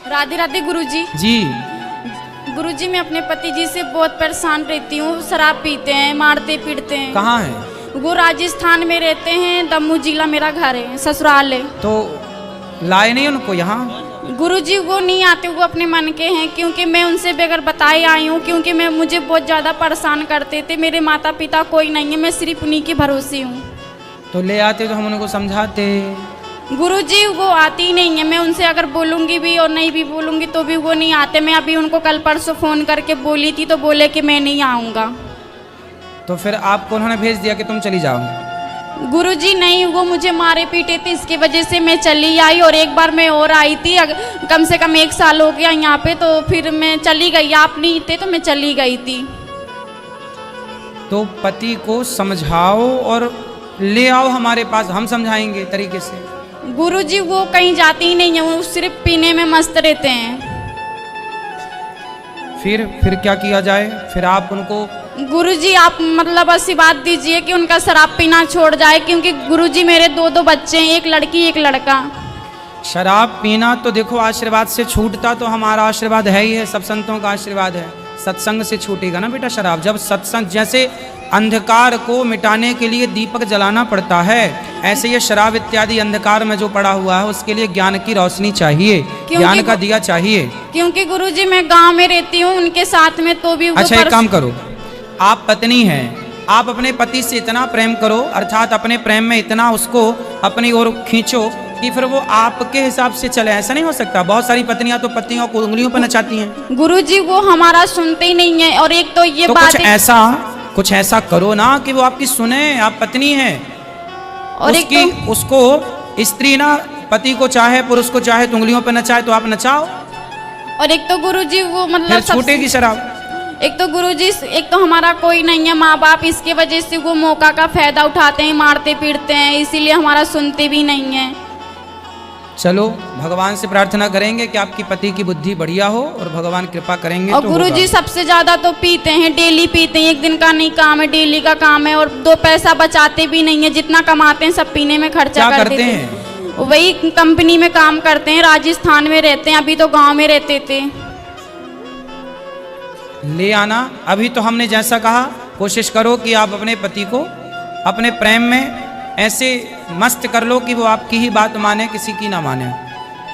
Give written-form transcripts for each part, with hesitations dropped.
राधे राधे गुरुजी। जी। गुरुजी मैं अपने पति जी से बहुत परेशान रहती हूँ। शराब पीते हैं, मारते पीटते हैं। कहाँ है? वो राजस्थान में रहते हैं, दमू जिला मेरा घर है, ससुराल है। तो लाए नहीं उनको यहाँ? गुरुजी वो नहीं आते, वो अपने मन के हैं, क्योंकि मैं उनसे बगैर बताए आई हूँ, क्योंकि मुझे बहुत ज़्यादा परेशान करते थे। मेरे माता पिता कोई नहीं है, मैं सिर्फ उन्हीं के भरोसे हूँ। तो ले आते तो हम उनको समझाते। गुरुजी वो आती नहीं है, मैं उनसे अगर बोलूँगी भी और नहीं भी बोलूँगी तो भी वो नहीं आते। मैं अभी उनको कल परसों फ़ोन करके बोली थी तो बोले कि मैं नहीं आऊँगा। तो फिर आपको उन्होंने भेज दिया कि तुम चली जाओ? गुरुजी नहीं, वो मुझे मारे पीटे थे, इसकी वजह से मैं चली आई। और एक बार मैं और आई थी, कम से कम 1 साल हो गया यहाँ पे, तो फिर मैं चली गई। आप नहीं थे तो मैं चली गई थी। तो पति को समझाओ और ले आओ हमारे पास, हम समझाएंगे तरीके से। गुरुजी वो कहीं जाती ही नहीं है, वो सिर्फ पीने में मस्त रहते हैं। फिर क्या किया जाए? फिर आप उनको गुरुजी आप मतलब आशीर्वाद दीजिए कि उनका शराब पीना छोड़ जाए, क्योंकि गुरुजी मेरे 2 बच्चे हैं, एक लड़की एक लड़का। शराब पीना तो देखो आशीर्वाद से छूटता तो हमारा आशीर्वाद है ही है, सब संतों का आशीर्वाद है। सत्संग से छूटेगा ना बेटा शराब। जब सत्संग, जैसे अंधकार को मिटाने के लिए दीपक जलाना पड़ता है, ऐसे ये शराब इत्यादि अंधकार में जो पड़ा हुआ है उसके लिए ज्ञान की रोशनी चाहिए, ज्ञान का दिया चाहिए। क्योंकि गुरुजी मैं गांव में रहती हूँ उनके साथ में, तो भी अच्छा एक काम करो, आप पत्नी हैं, आप अपने पति से इतना प्रेम करो, अर्थात अपने प्रेम में इतना उसको अपनी ओर खींचो कि फिर वो आपके हिसाब से चले। ऐसा नहीं हो सकता। बहुत सारी पत्नियां तो पतियों को उंगलियों पर नचाती हैं। गुरुजी वो हमारा सुनते ही नहीं है। और एक तो ये तो बात कुछ ऐसा करो ना कि वो आपकी सुने। आप पत्नी हैं और उसकी, उसको स्त्री ना पति को चाहे पुरुष को चाहे तो उंगलियों पर नचाए, तो आप नचाओ। और एक तो गुरुजी वो मतलब छूटेगी शराब। एक तो गुरुजी, एक तो हमारा कोई नहीं है माँ बाप, इसके वजह से वो मौका का फायदा उठाते हैं, मारते पीटते हैं, इसीलिए हमारा सुनते भी नहीं है। चलो भगवान से प्रार्थना करेंगे कि आपकी पति की बुद्धि बढ़िया हो और भगवान कृपा करेंगे। और तो गुरुजी सबसे ज्यादा तो पीते हैं, डेली पीते हैं। एक दिन का नहीं काम है, डेली का काम है। और 2 पैसा बचाते भी नहीं है, जितना कमाते हैं सब पीने में खर्चा कर देते हैं। वही कंपनी में काम करते हैं, राजस्थान में रहते हैं, अभी तो गांव में रहते थे। ले आना। अभी तो हमने जैसा कहा, कोशिश करो कि आप अपने पति को अपने प्रेम में ऐसे मस्त कर लो कि वो आपकी ही बात माने, किसी की ना माने।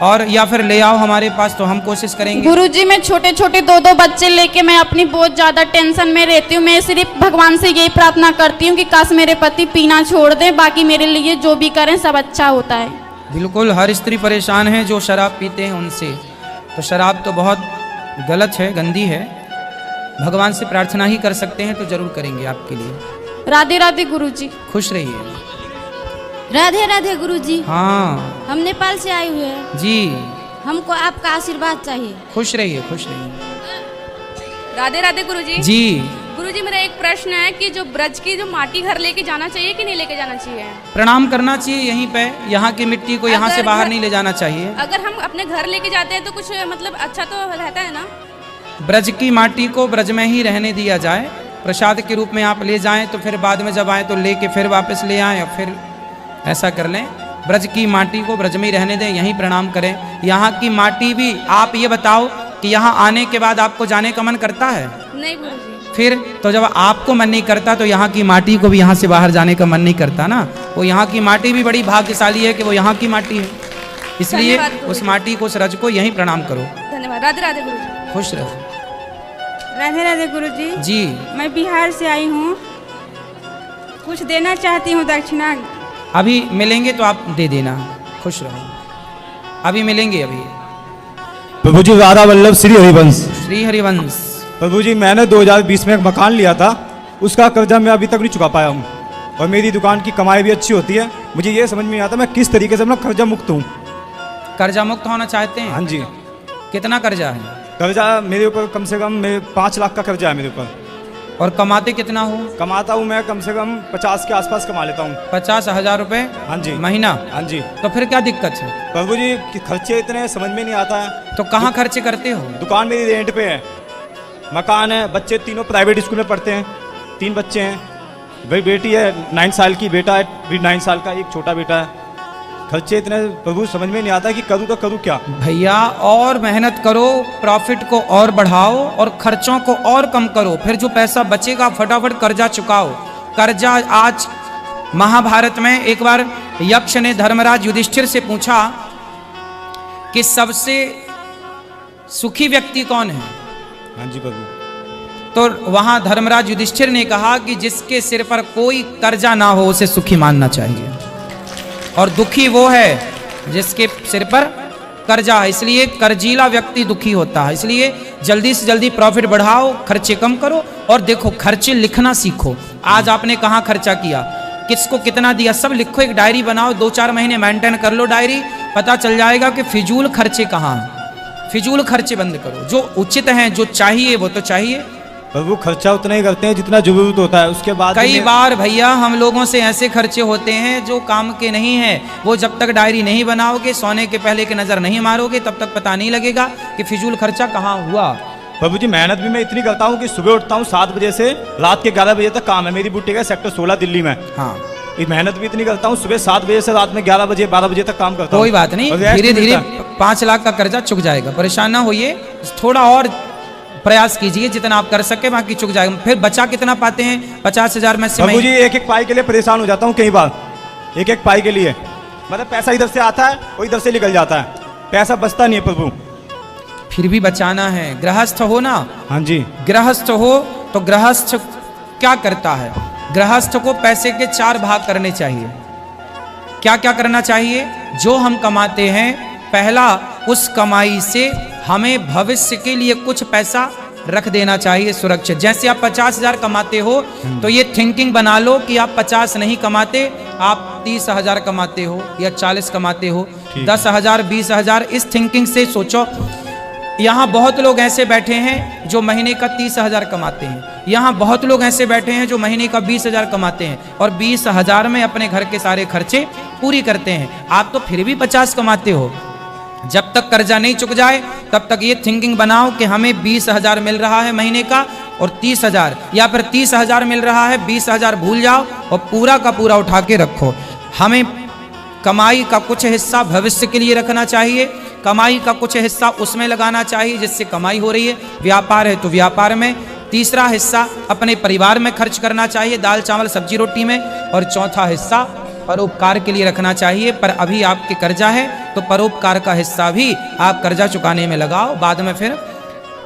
और या फिर ले आओ हमारे पास, तो हम कोशिश करेंगे। गुरुजी मैं छोटे छोटे 2 बच्चे लेके मैं अपनी बहुत ज्यादा टेंशन में रहती हूँ। मैं सिर्फ भगवान से यही प्रार्थना करती हूँ कि काश मेरे पति पीना छोड़ दें, बाकी मेरे लिए जो भी करें सब अच्छा होता है। बिल्कुल, हर स्त्री परेशान है जो शराब पीते हैं उनसे। तो शराब तो बहुत गलत है, गंदी है। भगवान से प्रार्थना ही कर सकते हैं, तो जरूर करेंगे आपके लिए। राधे राधे गुरुजी। खुश रहिए। राधे राधे गुरुजी। हाँ, हम नेपाल से आए हुए हैं जी। हमको आपका आशीर्वाद चाहिए। खुश रहिए, खुश रहिए। राधे राधे गुरुजी। जी गुरुजी मेरा एक प्रश्न है कि जो ब्रज की जो माटी घर लेके जाना चाहिए कि नहीं लेके जाना चाहिए? प्रणाम करना चाहिए यहीं पे। यहाँ की मिट्टी को यहाँ से बाहर नहीं ले जाना चाहिए। अगर हम अपने घर लेके जाते हैं तो कुछ मतलब अच्छा तो रहता है ना? ब्रज की माटी को ब्रज में ही रहने दिया जाए। प्रसाद के रूप में आप ले जाएं तो फिर बाद में जब आए तो लेके फिर वापस ले आएं, और फिर ऐसा कर लें। ब्रज की माटी को ब्रज में ही रहने दें, यहीं प्रणाम करें। यहाँ की माटी भी, आप ये बताओ कि यहाँ आने के बाद आपको जाने का मन करता है? नहीं गुरुजी। फिर तो जब आपको मन नहीं करता तो यहाँ की माटी को भी यहाँ से बाहर जाने का मन नहीं करता ना। वो यहाँ की माटी भी बड़ी भाग्यशाली है कि वो यहाँ की माटी है, इसलिए उस माटी को, उस रज को यहीं प्रणाम करो। धन्यवाद। राधे राधे गुरुजी। खुश रहो। राधे राधे गुरुजी। जी। मैं बिहार से आई हूँ, कुछ देना चाहती हूँ दक्षिणा। अभी मिलेंगे तो आप दे देना। खुश रहो। अभी मिलेंगे। अभी प्रभु जी, राधा वल्लभ श्री हरिवंश। श्री हरिवंश। प्रभु जी, मैंने 2020 में एक मकान लिया था, उसका कर्जा मैं अभी तक नहीं चुका पाया हूँ। और मेरी दुकान की कमाई भी अच्छी होती है। मुझे ये समझ में नहीं आता मैं किस तरीके से अपना कर्जा मुक्त हूँ। कर्जा मुक्त होना चाहते हैं? हाँ जी। कितना कर्जा है? कर्जा मेरे ऊपर कम से कम 5 लाख का कर्जा है मेरे ऊपर। और कमाते कितना हो? कमाता हूँ मैं कम से कम 50 के आसपास कमा लेता हूँ। 50,000 रुपए? हाँ जी। महीना? हाँ जी। तो फिर क्या दिक्कत है? प्रभु जी, कि खर्चे इतने समझ में नहीं आता है। तो कहाँ खर्चे करते हो? दुकान मेरी रेंट पे है, मकान है, बच्चे तीनों प्राइवेट स्कूल में पढ़ते हैं, 3 बच्चे हैं। भाई बेटी है 9 साल की, बेटा है भी 9 साल का, एक छोटा बेटा है। खर्चे इतने प्रभु समझ में नहीं आता कि करूँ तो करूँ क्या। भैया और मेहनत करो, प्रॉफिट को और बढ़ाओ और खर्चों को और कम करो, फिर जो पैसा बचेगा फटाफट कर्जा चुकाओ। कर्जा आज महाभारत में एक बार यक्ष ने धर्मराज युधिष्ठिर से पूछा कि सबसे सुखी व्यक्ति कौन है। हाँ जी प्रभु। तो वहां धर्मराज युधिष्ठिर ने कहा कि जिसके सिर पर कोई कर्जा ना हो उसे सुखी मानना चाहिए, और दुखी वो है जिसके सिर पर कर्जा है। इसलिए कर्जीला व्यक्ति दुखी होता है। इसलिए जल्दी से जल्दी प्रॉफिट बढ़ाओ, खर्चे कम करो, और देखो खर्चे लिखना सीखो। आज आपने कहाँ खर्चा किया, किसको कितना दिया, सब लिखो, एक डायरी बनाओ, 2-4 महीने मेंटेन कर लो डायरी, पता चल जाएगा कि फिजूल खर्चे कहाँ हैं। फिजूल खर्चे बंद करो, जो उचित हैं, जो चाहिए वो तो चाहिए। प्रभु खर्चा उतना ही करते हैं जितना जरूरत होता है, उसके बाद कई बार भैया हम लोगों से ऐसे खर्चे होते हैं जो काम के नहीं हैं। वो जब तक डायरी नहीं बनाओगे, सोने के पहले की नजर नहीं मारोगे, तब तक पता नहीं लगेगा कि फिजूल खर्चा कहाँ हुआ। प्रभु जी मेहनत भी मैं इतनी करता हूँ कि सुबह उठता हूँ 7 बजे से रात के 11 बजे तक काम है। मेरी बुटीक है सेक्टर 16 दिल्ली में। हाँ, ये मेहनत भी इतनी करता हूँ, सुबह 7 बजे से रात में 11 बजे 12 बजे तक काम करता हूँ। कोई बात नहीं, धीरे धीरे 5 लाख का कर्जा चुक जाएगा, परेशान ना होइए। थोड़ा और प्रयास कीजिए, जितना आप कर सके, बाकी चुक जाएगा। फिर बचा कितना पाते हैं 50,000 में से? प्रभु जी एक एक पाई के लिए परेशान हो जाता हूँ कई बार, एक एक पाई के लिए। मतलब पैसा इधर से आता है और इधर से निकल जाता है, पैसा बचता नहीं है प्रभु। फिर भी बचाना है। गृहस्थ हो ना? हाँ जी। गृहस्थ हो तो गृहस्थ क्या करता है? गृहस्थ को पैसे के 4 भाग करने चाहिए। क्या क्या करना चाहिए? जो हम कमाते हैं, पहला उस कमाई से हमें भविष्य के लिए कुछ पैसा रख देना चाहिए सुरक्षित। जैसे आप 50,000 कमाते हो तो ये थिंकिंग बना लो कि आप 50 नहीं कमाते, आप 30,000 कमाते हो या 40 कमाते हो, 10,000 20,000, इस थिंकिंग से सोचो। यहाँ बहुत लोग ऐसे बैठे हैं जो महीने का 30,000 कमाते हैं, यहाँ बहुत लोग ऐसे बैठे हैं जो महीने का 20,000 कमाते हैं और 20,000 में अपने घर के सारे खर्चे पूरी करते हैं। आप तो फिर भी 50 कमाते हो। जब तक कर्जा नहीं चुक जाए तब तक ये थिंकिंग बनाओ कि हमें 20,000 मिल रहा है महीने का और 30,000, या फिर 30,000 मिल रहा है, 20,000 भूल जाओ और पूरा का पूरा उठा के रखो। हमें कमाई का कुछ हिस्सा भविष्य के लिए रखना चाहिए, कमाई का कुछ हिस्सा उसमें लगाना चाहिए जिससे कमाई हो रही है। व्यापार है तो व्यापार में, तीसरा हिस्सा अपने परिवार में खर्च करना चाहिए, दाल चावल सब्जी रोटी में, और चौथा हिस्सा परोपकार के लिए रखना चाहिए। पर अभी आपके कर्जा है तो परोपकार का हिस्सा भी आप कर्जा चुकाने में लगाओ। बाद में फिर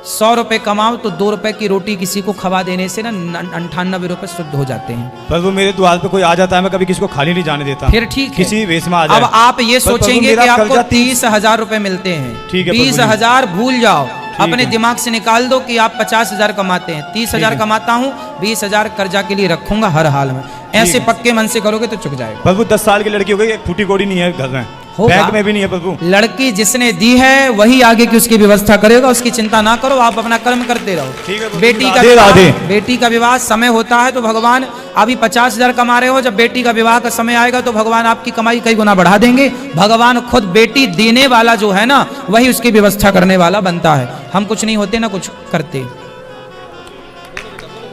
100 रुपए कमाओ तो 2 रुपए की रोटी किसी को खवा देने से ना 98 रुपए शुद्ध हो जाते हैं। पर वो मेरे द्वार पे कोई आ जाता है, मैं कभी किसी को खाली नहीं जाने देता। फिर ठीक है, किसी वेश में आ जाए। अब आप ये सोचेंगे कि आपको 30,000 रुपए मिलते हैं, 20,000 भूल जाओ, अपने दिमाग से निकाल दो कि आप 50,000 कमाते हैं, 30,000 कमाता हूँ, 20,000 कर्जा के लिए रखूंगा हर हाल में। ऐसे पक्के मन से करोगे तो चुक जाएगा। प्रभु 10 साल की लड़की हो गई, एक फूटी कोड़ी नहीं है घर में, बैग में भी नहीं है प्रभु। लड़की जिसने दी है वही आगे की उसकी व्यवस्था करेगा, उसकी चिंता ना करो, आप अपना कर्म करते रहो। बेटी का विवाह समय होता है तो भगवान, अभी 50,000 कमा रहे हो, जब बेटी का विवाह का समय आएगा तो भगवान आपकी कमाई कई गुना बढ़ा देंगे। भगवान खुद बेटी देने वाला जो है ना, वही उसकी व्यवस्था करने वाला बनता है। हम कुछ नहीं होते ना कुछ करते।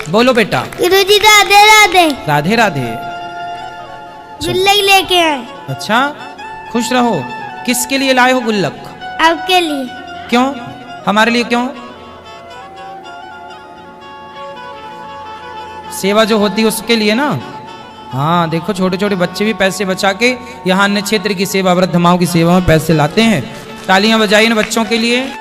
बोलो बेटा। गुरुजी राधे राधे। राधे राधे। गुल्लक लेके आए। अच्छा, खुश रहो। किसके लिए लाए हो गुल्लक? आपके लिए। क्यों? हमारे लिए क्यों? सेवा जो होती है उसके लिए ना। हाँ देखो, छोटे छोटे बच्चे भी पैसे बचा के यहाँ अन्य क्षेत्र की सेवा, वृद्ध माओं की सेवा में पैसे लाते हैं। तालियां बजाइए इन बच्चों के लिए।